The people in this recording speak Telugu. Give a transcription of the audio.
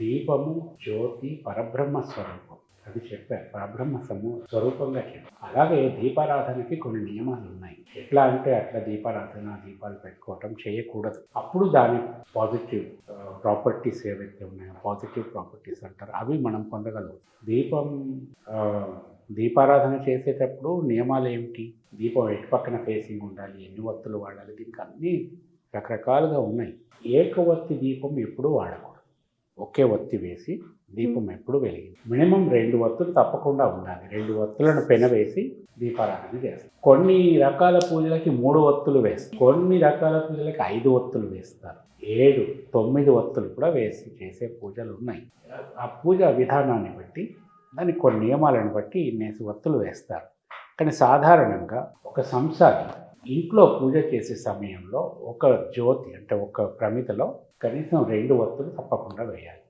దీపము జ్యోతి పరబ్రహ్మ స్వరూపం అది చెప్పారు. పరబ్రహ్మ స్వరూపంగా చెప్పారు. అలాగే దీపారాధనకి కొన్ని నియమాలు ఉన్నాయి. ఎట్లా అంటే అట్లా దీపాలు పెట్టుకోవటం చేయకూడదు. అప్పుడు దాని పాజిటివ్ ప్రాపర్టీస్ ఏవైతే ఉన్నాయో పాజిటివ్ ప్రాపర్టీస్ అంటారు అవి మనం పొందగలుగుతాం. దీపారాధన చేసేటప్పుడు నియమాలు ఏమిటి? దీపం ఎటు పక్కన ఫేసింగ్ ఉండాలి, ఎన్ని ఒత్తులు వాడాలి, దీనికి అన్నీ రకరకాలుగా ఉన్నాయి. ఏకవత్తి దీపం ఎప్పుడూ వాడకూడదు. ఒకే ఒత్తి వేసి దీపం ఎప్పుడు వెలిగింది. మినిమం 2 ఒత్తులు తప్పకుండా ఉండాలి. 2 ఒత్తులను పెనవేసి దీపారాధన చేస్తారు. కొన్ని రకాల పూజలకి 3 ఒత్తులు వేస్తారు. కొన్ని రకాల పూజలకి 5 ఒత్తులు వేస్తారు. 7, 9 ఒత్తులు కూడా వేసి చేసే పూజలు ఉన్నాయి. ఆ పూజ విధానాన్ని బట్టి దానికి కొన్ని నియమాలను బట్టి ఇన్నేసి ఒత్తులు వేస్తారు. కానీ సాధారణంగా ఒక సంసారి ఇంట్లో పూజ చేసే సమయంలో ఒక జ్యోతి అంటే ఒక ప్రమిదలో కనీసం 2 ఒత్తులు తప్పకుండా వేయాలి.